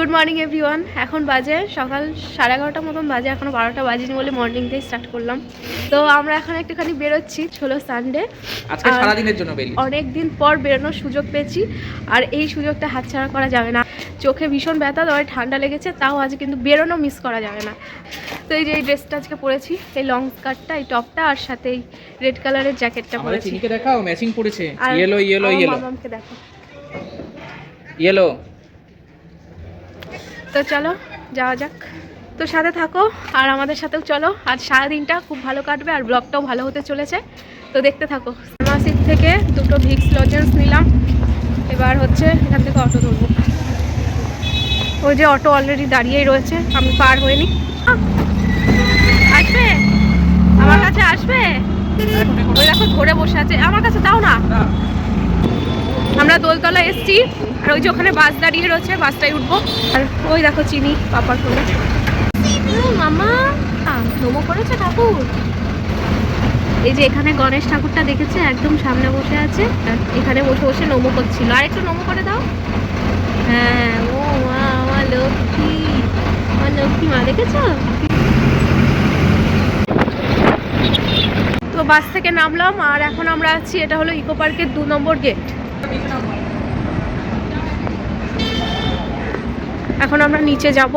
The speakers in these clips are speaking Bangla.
Good morning everyone. এখন বাজে সকাল 11:30 মতন বাজে, এখনো 12টা বাজেনি বলে মর্নিং দিয়ে স্টার্ট করলাম। তো আমরা এখন একটুখানি বেরোচ্ছি, হলো সানডে, আজকে সারা দিনের জন্য বেরিয়ে অনেক দিন পর বেরোনোর সুযোগ পেয়েছি, আর এই সুযোগটা হাতছাড়া করা যাবে না। চোখে ভীষণ ব্যথা, তবে ঠান্ডা লেগেছে, তাও আজ কিন্তু বেরোনো মিস করা যাবে না। তো এই যে এই ড্রেসটা আজকে পরেছি, এই লং স্কার্টটা, এই টপটা, আর সাথে এই রেড কালারের জ্যাকেটটা পরেছি। চিনিকে দেখাও, ম্যাচিং পড়েছে, ইয়েলো ইয়েলো ইয়েলো, মামামকে দেখো ইয়েলো। তো চলো যাওয়া যাক, তো সাথে থাকো আর আমাদের সাথেও চলো। আজ সারাদিনটা খুব ভালো কাটবে আর ব্লগটাও ভালো হতে চলেছে, তো দেখতে থাকো। ফার্মাসির থেকে দুটো ভিক্স লজেন্স নিলাম, এবার হচ্ছে এখান থেকে অটো ধরবো। ওই যে অটো অলরেডি দাঁড়িয়েই রয়েছে, আমি পার হইনি। আসবে আমার কাছে, আসবে, ওই দেখো ধরে বসে আছে আমার কাছে, দাও না। আমরা দোলতলা এসছি, আর ওই যে ওখানে বাস দাঁড়িয়ে রয়েছে, বাসটাই উঠবো। আর ওই দেখো চিনি পাপার কোলে। মামা নমো করেছে ঠাকুর। এই যে এখানে গণেশ ঠাকুরটা দেখেছে, একদম সামনে বসে আছে, আর এখানে বসে বসে নমো করছিল। আর একটু নমো করে দাও। হ্যাঁ, ও মা, আমার লক্ষ্মী, আমার লক্ষ্মী মা, দেখেছো? তো বাস থেকে নামলাম, আর এখন আমরা আছি, এটা হলো ইকো পার্কের 2 নম্বর গেট। এখন আমরা নিচে যাব।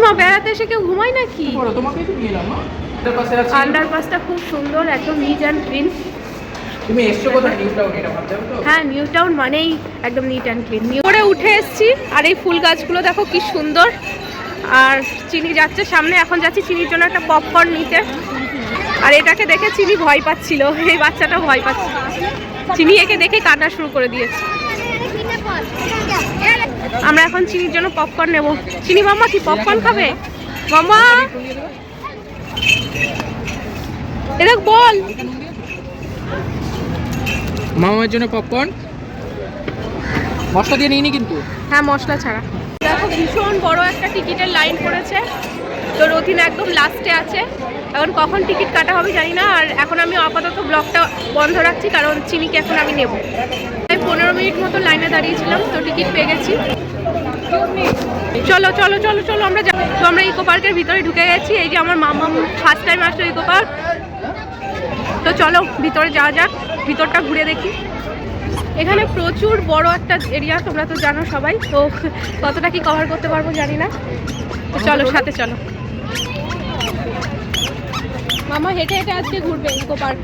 মা বেড়াতে এসে কেউ ঘুমায় নাকি? আন্ডারপাসটা খুব সুন্দর, একদম নিট অ্যান্ড ক্লিন। তুমি এসছো কোথায়? নিউ টাউন, এটা ভাবছো তো? হ্যাঁ, নিউ টাউন মানেই একদম নিট অ্যান্ড ক্লিন। করে উঠে এসেছি, আর এই ফুল গাছগুলো দেখো কি সুন্দর। আর চিনি যাচ্ছে সামনে, এখন যাচ্ছি চিনির জন্য একটা পপকর্ন নিতে। আর এটাকে দেখে চিনি ভয় পাচ্ছিল, এই বাচ্চাটা ভয় পাচ্ছিল। চিনি একে দেখে কান্না শুরু করে দিয়েছে। আমরা এখন চিনির জন্য পপকর্ন নেব। চিনি মাম্মা কি পপকর্ন খাবে? মাম্মা এরক বল। মামার জন্য পপকর্ন মশলা দিয়ে নিইনি কিন্তু। হ্যাঁ, মশলা ছাড়া। দেখো ভীষণ বড় একটা টিকিটের লাইন পড়েছে, তো রথিন একদম লাস্টে আছে। এখন কখন টিকিট কাটা হবে জানি না। আর এখন আমি আপাতত ব্লগটা বন্ধ রাখছি, কারণ চিনিকে এখন আমি নেব। 15 মিনিট মতো লাইনে দাঁড়িয়েছিলাম, তো টিকিট পেয়ে গেছি। চলো চলো চলো চলো আমরা যাই। তো আমরা ইকো পার্কের ভিতরে ঢুকে গেছি। এই যে আমার মামা ফার্স্ট টাইম আসলো ইকো পার্ক, তো চলো ভিতরে যাওয়া যাক, ভিতরটা ঘুরে দেখি। এখানে প্রচুর বড় একটা এরিয়া, তোমরা তো জানো সবাই, তো কতটা কি কভার করতে পারবো জানি না। তো চলো সাথে চলো। মামা হেঁটে হেঁটে আজকে ঘুরবে ইকো পার্ক।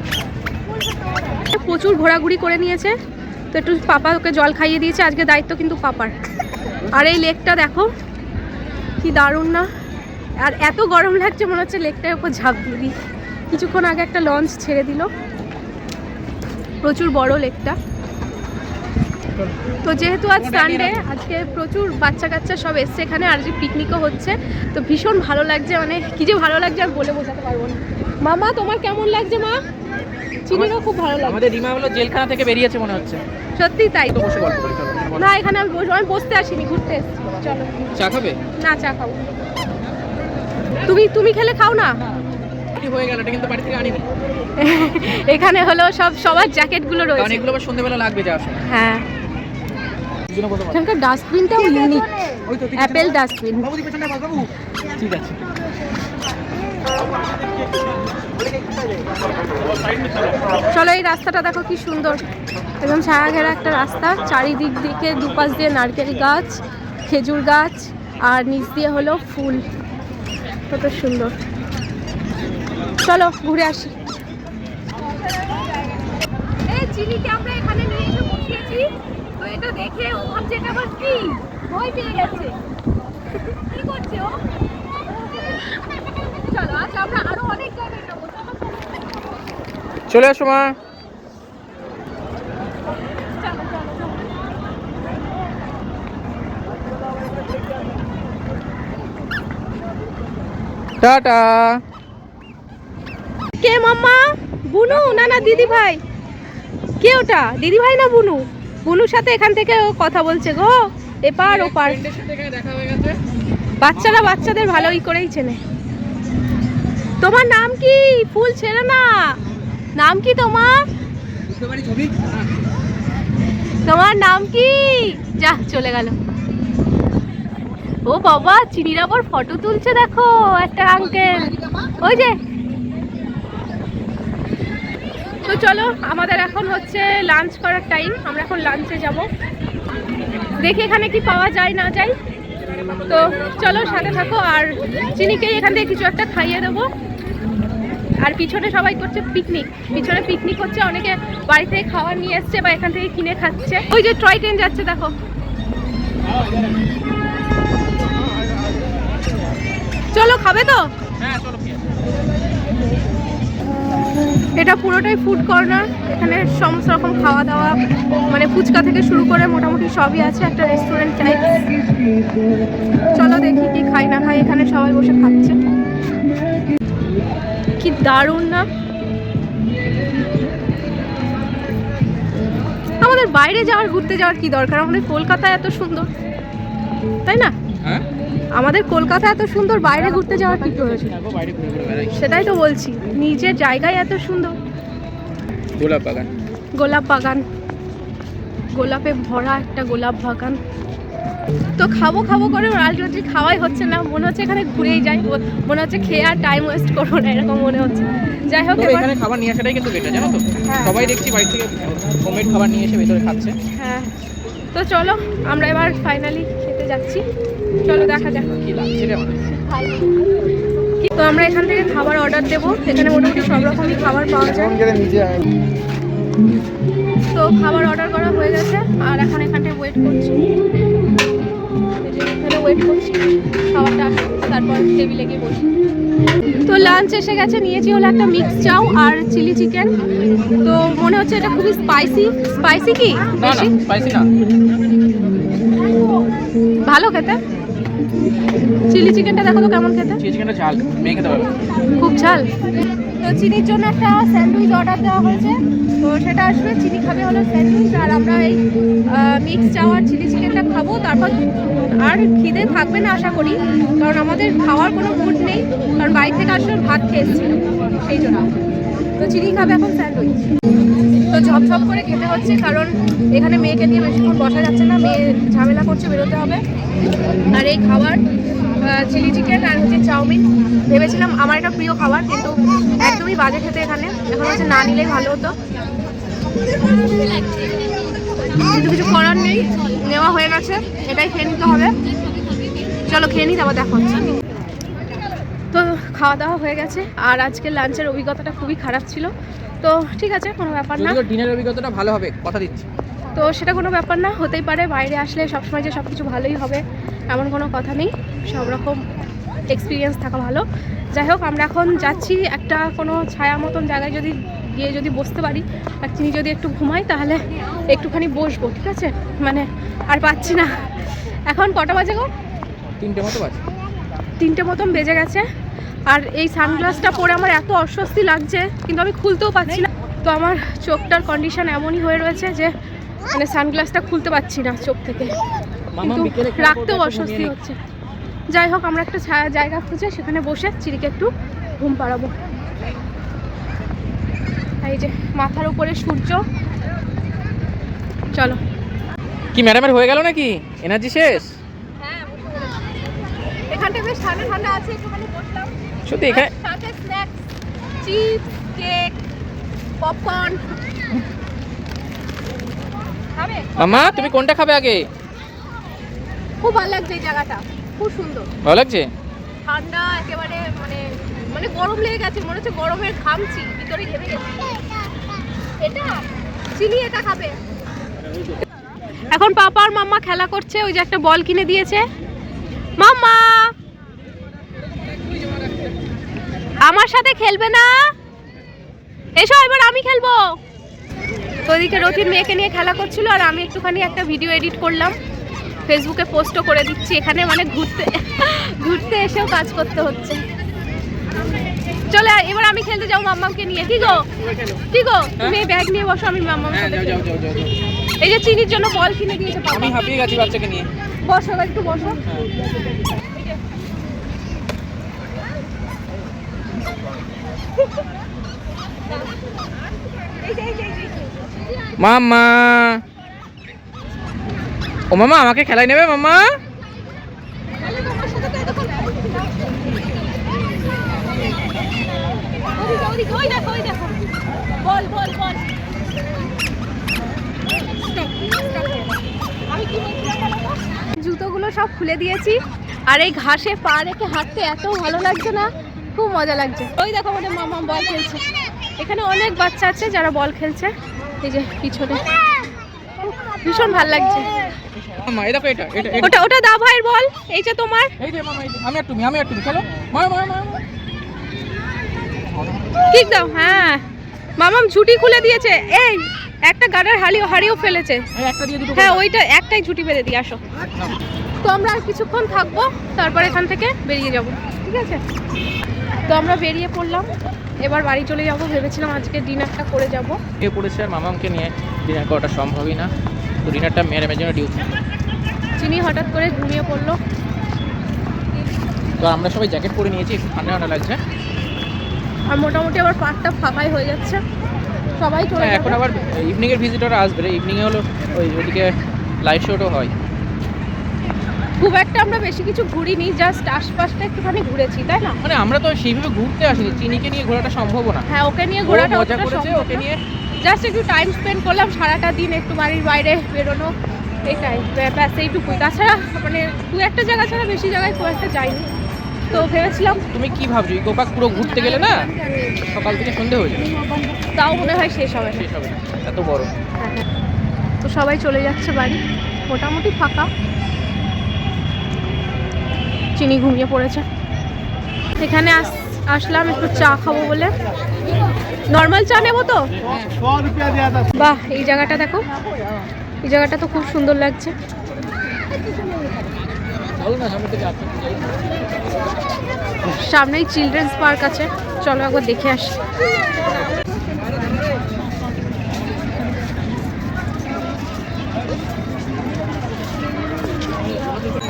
প্রচুর ঘোরাঘুরি করে নিয়েছে, তো একটু পাপা ওকে জল খাইয়ে দিয়েছে, আজকে দায়িত্ব কিন্তু পাপার। আর এই লেকটা দেখো কি দারুণ না? আর এত গরম লাগছে, মনে হচ্ছে লেকটার উপর ঝাঁপ দিয়ে দিই। কিছুক্ষণ আগে একটা লঞ্চ ছেড়ে দিল, প্রচুর বড় লেকটা। তো যেহেতু আজ সানডে, আজকে প্রচুর বাচ্চা কাচ্চা সব এসছে এখানে, আর যে পিকনিকও হচ্ছে, তো ভীষণ ভালো লাগছে। মানে কি যে ভালো লাগছে আর বলে বোঝাতে পারবো না। মামা তোমার কেমন লাগছে? মা চিনিরও খুব ভালো লাগছে। আমাদের রিমা হলো জেলখানা থেকে বেরিয়েছে মনে হচ্ছে। সত্যি তাই। তো বসে গল্প করি, চলো। না, এখানে আমি বসতে আসিনি, ঘুরতে এসেছি। চলো। চা খাবে? না, চা খাবো। তুমি খেলে খাও না। হয়ে গেল, এটা কিন্তু বাড়ি থেকে আনিনি। এখানে হলো সবার জ্যাকেটগুলো রয়েছে, অনেকগুলো আবার সন্ধ্যাবেলা লাগবে যাওয়ার সময়। হ্যাঁ, এখানকার ডাস্টবিনটাও ইউনিক, অ্যাপেল ডাস্টবিন। ঠিক আছে। চলো, এই রাস্তাটা দেখো কি সুন্দর, একদম ছায়া ঘেরা একটা রাস্তা, চারিদিক দিকে দুপাশ দিয়ে নারকেল গাছ, খেজুর গাছ, আর নিচ দিয়ে হলো ফুল, কত সুন্দর। চলো ঘুরে আসি। এই চিনিকে আমরা এখানে নিয়ে এসে বসিয়েছি, তো এটা দেখে ও ভাবছে এটা আবার কি, ভয় পেয়ে গেছে। কি করছে ও? চলো আজ আমরা আরো অনেক জায়গায় যাবো। চলে আসো মা। টাটা। কে মাম্মা? বুনু? না না, দিদি ভাই। কে ওটা? দিদি ভাই না বুনু? বুনুর সাথে এখান থেকে ও কথা বলছে গো, এপার ওপার। বাচ্চারা বাচ্চাদের ভালোই করেই চেনে। তোমার নাম কি? ফুল ছেড়ে না, নাম কি তোমার? তোমার নাম কি? যা চলে গেল। ও বাবা, চিনির আবার ফটো তুলছে, দেখো একটা আঙ্কেল, ওই যে। তো চলো, আমাদের এখন হচ্ছে লাঞ্চ করার টাইম, আমরা এখন লাঞ্চে যাব। দেখি এখানে কি পাওয়া যায় না যায়। তো চলো সাথে থাকো, আর চিনিকে এখান থেকে কিছু একটা খাইয়ে দেবো। আর পিছনে সবাই করছে পিকনিক, পিছনে পিকনিক হচ্ছে, অনেকে বাড়ি থেকে খাবার নিয়ে এসছে বা এখান থেকে কিনে খাচ্ছে। ওই যে টয় ট্রেন যাচ্ছে দেখো। চলো, খাবে তো? হ্যাঁ চলো। এটা পুরোটাই ফুড কর্নার, এখানে সমস্ত রকম খাওয়া দাওয়া, মানে ফুচকা থেকে শুরু করে মোটামুটি সবই আছে, একটা রেস্টুরেন্ট টাইপ। চলো দেখি কি খাই না খাই, এখানে সবাই বসে খাচ্ছে। কি দারুণ না? আমাদের বাইরে যাওয়ার, ঘুরতে যাওয়ার কি দরকার? আমাদের কলকাতা এত সুন্দর, তাই না? হ্যাঁ, আমাদের কলকাতা এত সুন্দর, বাইরে ঘুরতে যাওয়ার কি প্রয়োজন? সেটাই তো বলছি, নিজের জায়গায় এত সুন্দর। গোলাপ বাগান, গোলাপ বাগান, গোলাপে ভরা একটা গোলাপ বাগান। তো খাবো খাবো করে আলটিমেটলি খাওয়াই হচ্ছে না, মনে হচ্ছে এখানে ঘুরেই যাই, মনে হচ্ছে খেয়ে আর টাইম ওয়েস্ট করবো না, এরকম মনে হচ্ছে। যাই হোক, এখানে খাবার নিয়ে আসাটাই কিন্তু বেটার, জানো তো। হ্যাঁ। সবাই দেখছি বাড়ি থেকে হোমমেড খাবার নিয়ে এসে ভেতরে খাচ্ছে। হ্যাঁ, তো চলো আমরা এবার ফাইনালি খেতে যাচ্ছি। চলো দেখা যাক কি লাগছে রে আমাদের। তো আমরা এখান থেকে খাবার অর্ডার দেবো, এখানে মোটামুটি সব রকমই খাবার পাওয়া যায়। তো খাবার অর্ডার করা হয়ে গেছে, আর এখন এখানটায় ওয়েট করছি, এখানে ওয়েট করছি খাবারটা আসুক, তারপর টেবিলে গিয়ে বসি। তো লাঞ্চ এসে গেছে, নিয়েছি হলো একটা মিক্স চাউ আর চিলি চিকেন। তো মনে হচ্ছে এটা খুবই স্পাইসি। স্পাইসি কি না না, বেশি? স্পাইসি না, ভালো খেতে। চিলি চিকেনটা দেখো তো কেমন খেতে। চিলি চিকেনটা ঝাল, মেয়ে খেতে পারবে। খুব ঝাল। তো চিনির জন্য একটা স্যান্ডউইচ অর্ডার দেওয়া হয়েছে, তো সেটা আসবে। চিনি খাবে হলো স্যান্ডউইচ, আর আমরা এই মিক্স চাউ আর চিলি চিকেনটা খাবো। তারপর আর খিদে থাকবে না আশা করি, কারণ আমাদের খাওয়ার কোনো মুড নেই, কারণ বাড়ি থেকে আসলে ভাত খেয়েছিল সেই জন্য। তো চিনি খাবে এখন স্যান্ডউইচ। তো ঝপঝপ করে খেতে হচ্ছে, কারণ এখানে মেয়েকে নিয়ে বেশিক্ষণ বসা যাচ্ছে না, মেয়ে ঝামেলা করছে, বেরোতে হবে। আর এই খাবার চিলি চিকেন আর হচ্ছে চাউমিন, ভেবেছিলাম আমার এটা প্রিয় খাবার, কিন্তু একদমই বাজে খেতে এখানে। এখন হচ্ছে না নিলেই ভালো হতো, কিন্তু কিছু করার নেই, নেওয়া হয়ে গেছে, এটাই খেয়ে নিতে হবে। চলো খেয়ে নিই, তারপর দেখা হচ্ছে। তো খাওয়া দাওয়া হয়ে গেছে, আর আজকে লাঞ্চের অভিজ্ঞতাটা খুবই খারাপ ছিল। তো ঠিক আছে, কোনো ব্যাপার না, ডিনারের অভিজ্ঞতাটা ভালো হবে, কথা দিচ্ছি। তো সেটা কোনো ব্যাপার না, হতেই পারে। বাইরে আসলে সবসময় যে সব কিছু ভালোই হবে এমন কোনো কথা নেই, সব রকম এক্সপিরিয়েন্স থাকা ভালো। যাই হোক, আমরা এখন যাচ্ছি একটা কোনো ছায়া মতন জায়গায়, যদি গিয়ে যদি বসতে পারি, আর চিনি যদি একটু ঘুমাই, তাহলে একটুখানি বসবো, ঠিক আছে? মানে আর পাচ্ছি না। এখন কটা বাজে গো? 3টে মতো বাজে। 3টে মতন বেজে গেছে। আর এই সানগ্লাসটা পরে আমার এত অস্বস্তি লাগছে, কিন্তু আমি খুলতেও পারছি না। তো আমার চোখটার কন্ডিশন এমনই হয়ে রয়েছে যে মানে সানগ্লাসটা খুলতে পারছি না চোখ থেকে, কিন্তু রাখতেও অস্বস্তি হচ্ছে। যাই হোক, আমরা একটা ছায়া জায়গা খুঁজে সেখানে বসে চিরিকে একটু ঘুম পাড়াবো। এই যে মাথার উপরে সূর্য। চলো। কি ম্যাডামের হয়ে গেল নাকি? এনার্জি শেষ? হ্যাঁ, এখানটা বেশ ঠান্ডা ঠান্ডা আছে, একটুখানি বসলাম। সত্যি এখানে সাথে স্ন্যাক্স, চিপস, কেক, পপকর্ন। খাবে? মামা তুমি কোনটা খাবে আগে? খুব ভালো লাগছে এই জায়গাটা, খুব সুন্দর, ভালো লাগছে। ঠান্ডা একেবারে, মানে মানে গরম লেগে গেছে, মনে হচ্ছে গরমের ঘামছি, ভিতরে ঘেমে গেছে। এটা চিনি, এটা খাবে। এখন পাপা আর মাম্মা খেলা করছে, ওই যে একটা বল কিনে দিয়েছে। মাম্মা আমার সাথে খেলবে না? এসো, এবার আমি খেলবো। তো ওদিকে রথির মেয়েকে নিয়ে খেলা করছিল, আর আমি একটুখানি একটা ভিডিও এডিট করলাম, ফেসবুকে পোস্টও করে দিচ্ছি। এখানে মানে ঘুরতে ঘুরতে এসেও কাজ করতে হচ্ছে। চলে এবার আমি খেলতে যাও মাম্মাকে নিয়ে। কি গো, কি গো, তুমি ব্যাগ নিয়ে বসো, আমি মাম্মার সাথে যাও যাও যাও। এই যে চিনির জন্য বল কিনে দিয়েছে পাপা। আমি হাঁপিয়ে গেছি বাচ্চাকে নিয়ে। বসো, একটু বসো। মাম্মা ও মামা আমাকে খেলায় নেবে মামা? জুতোগুলো সব খুলে দিয়েছি আর এই ঘাসে পা রেখে হাঁটতে এত ভালো লাগছে না, খুব মজা লাগছে। ওই দেখো আমাদের মামা বল খেলছে। এখানে অনেক বাচ্চা আছে যারা বল খেলছে, এই যে পিছনে ভীষণ ভালো লাগছে। মামা এই দেখো এটা এটা ওটা ওটা দা ভাইয়ের বল, এই যে তোমার। এই যে মামা, এই যে আমি আর তুমি খেলো। মার মার মার মার। ঠিক দাও। হ্যাঁ মামাম ঝুটি খুলে দিয়েছে। এই একটা গাডার হাড়িও ফেলেছে। এই একটা দিয়ে দুটো। হ্যাঁ ওইটা একটাই ঝুটি বেঁধে দিয়ে আসো। তো আমরা আর কিছুক্ষণ থাকবো, তারপর এখান থেকে বেরিয়ে যাব, ঠিক আছে? তো আমরা বেরিয়ে পড়লাম, এবার বাড়ি চলে যাব। ভেবেছিলাম আজকে ডিনারটা করে যাব। কে পড়েছে আর মামামকে নিয়ে ডিনার করাটা সম্ভবই না, তো ডিনারটা ম্যাডামের জন্য ডিউটি। চিনি হঠাৎ করে ঘুমিয়ে পড়লো। তো আমরা সবাই জ্যাকেট পরে নিয়েছি, একটু ঠান্ডা ঠান্ডা লাগছে। আর মোটামুটি আবার পার্কটা ফাঁকাই হয়ে যাচ্ছে, সবাই চলে এখন যাবে। আবার ইভিনিংয়ের ভিজিটর আসবে। ইভিনিংয়ে হলো ওইদিকে লাইভ শোটাও হয়। খুব একটা আমরা বেশি কিছু ঘুরিনি, জাস্ট আশপাশটা একটুখানি ঘুরেছি, তাই না? মানে আমরা তো সেইভাবে ঘুরতে আসিনি, চিনিকে নিয়ে ঘোরাটা সম্ভব না। হ্যাঁ ওকে নিয়ে ও ঘোরাটা মজা করেছে, ওকে নিয়ে জাস্ট একটু টাইম স্পেন্ড করলাম সারাটা দিন, একটু বাড়ির বাইরে বেরোনো, এটাই ব্যাস, এইটুকুই। তাছাড়া মানে দু একটা জায়গা ছাড়া বেশি জায়গায় খুব একটা যাইনি। তো ভেবেছিলাম, তুমি কি ভাবছো ইকো পার্ক পুরো ঘুরতে গেলে না সকাল থেকে সন্ধে হয়ে যাবে, তাও মনে হয় শেষ হবে না। শেষ হবে না, এত বড়। হ্যাঁ হ্যাঁ। তো সবাই চলে যাচ্ছে বাড়ি, মোটামুটি ফাঁকা। চিনি ঘুমিয়ে পড়েছে। এখানে আসলাম একটু চা খাবো বলে। নর্মাল চা নেবো তো? বাহ, এই জায়গাটা দেখো, এই জায়গাটা তো খুব সুন্দর লাগছে। সামনেই চিলড্রেন্স পার্ক আছে, চলো একবার দেখে আসি।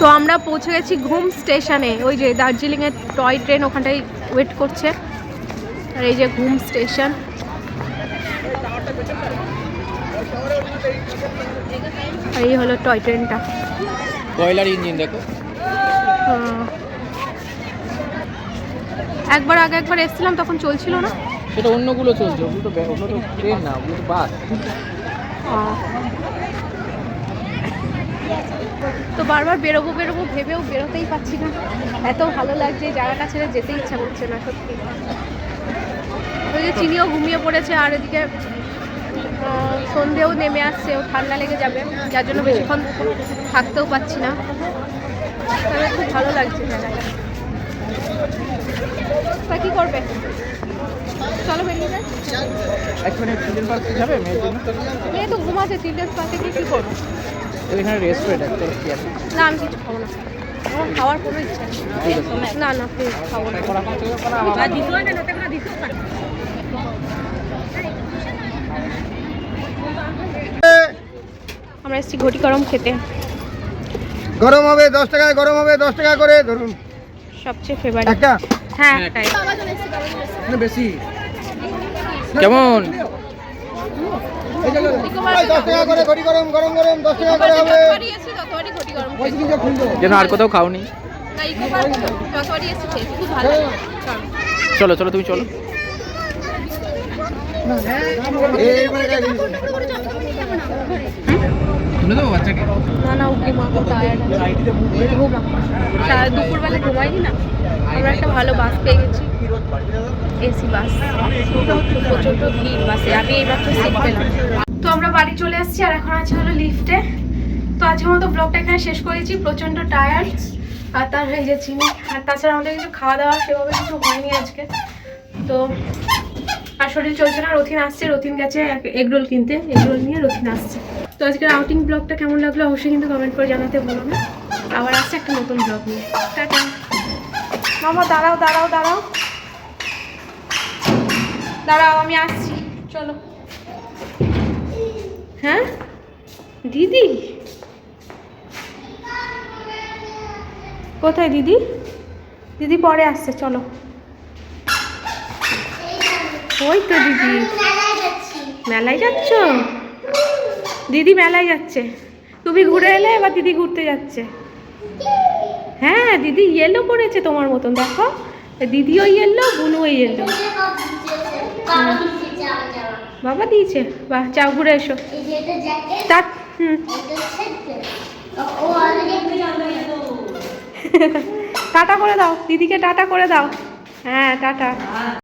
তো আমরা পৌঁছে গেছি ঘুম স্টেশনে। ওই যে দার্জিলিংয়ের টয় ট্রেন ওখানটায় ওয়েট করছে। আর এই যে ঘুম স্টেশন। আর এই হলো টয় ট্রেনটা। কয়লার ইঞ্জিন দেখো। একবার এসেছিলাম তখন চলছিল না, সেটা অন্যগুলো চলছে, ওগুলো তো ট্রেন না, ওগুলো তো বাস। তো বারবার বেরোবো ভেবেও বেরোতেই পারছি না, এত ভালো লাগছে, জায়গাটা ছেড়ে যেতে ইচ্ছা করছে না সত্যি। ওই যে চিনিও ঘুমিয়ে পড়েছে, আর এদিকে সন্ধেও নেমে আসছে, ও ঠান্ডা লেগে যাবে, যার জন্য বেশিক্ষণ থাকতেও পারছি না। তবে খুব ভালো লাগছে জায়গাটা। তা কী করবে, চলো বেরিয়ে যাই। চিলড্রেন পার্কে যাবে মেয়ের জন্য? মেয়ে তো ঘুমাচ্ছে, চিলড্রেন্স পার্কে গিয়ে কী করবো? এখানে রেস্টুরেন্ট আছে, না আমি কিছু খাবো না, আমার খাওয়ার কোনো ইচ্ছা নেই। না না প্লিজ খাবো না। আমরা এসেছি ঘটি গরম খেতে। গরম হবে 10 টাকায়, গরম হবে 10 টাকা করে ধরুন। সবচেয়ে ফেভারিট একটা হ্যাঁ একটাই। বেশি কেমন? 10 টাকা করে ঘটি গরম, গরম গরম 10 টাকা করে হবে। যেন আর কোথাও খাওনি। চলো চলো তুমি চলো। শুনে দেবো বাচ্চাকে? না না ওকে মা খুব টায়ার্ড আছে, ঘুমা। দুপুরবেলা ঘুমাইনি না। আমরা একটা ভালো বাস পেয়ে গেছি, এসি বাস। প্রচণ্ড ভিড় বাসে, আমি এইমাত্র সিট পেলাম। তো আমরা বাড়ি চলে এসেছি, আর এখন আছে হলো লিফটে। তো আজকের মতো ব্লগটা এখানে শেষ করেছি। প্রচণ্ড টায়ার্ড, আর তার হয়ে যে চিনি, আর তাছাড়া আমাদের কিছু খাওয়া দাওয়া সেভাবে কিছু হয়নি আজকে। তো আর শরীর চলছে না। রথিন আসছে, রথিন গেছে এগরোল কিনতে, এগরোল নিয়ে রথিন আসছে। তো আজকের আউটিং ব্লগটা কেমন লাগলো অবশ্যই কিন্তু কমেন্ট করে জানাতে ভুলো না। আবার আসছে একটা নতুন ব্লগ নিয়ে। টাটা। মামা দাঁড়াও দাঁড়াও দাঁড়াও দাঁড়াও, আমি আসছি, চলো। হ্যাঁ দিদি কোথায়? দিদি দিদি পরে আসছে, চলো। ওই তো দিদি মেলায় যাচ্ছ? দিদি মেলায় যাচ্ছে। তুমি ঘুরে এলে, এবার দিদি ঘুরতে যাচ্ছে। হ্যাঁ দিদি ইয়েলো পরেছে তোমার মতন, দেখো দিদিও ইয়েলো, বুনুও ইয়েলো। বাবা দিয়েছে, বাহ, যাও ঘুরে এসো। তার টাটা করে দাও দিদিকে, টাটা করে দাও। হ্যাঁ টাটা।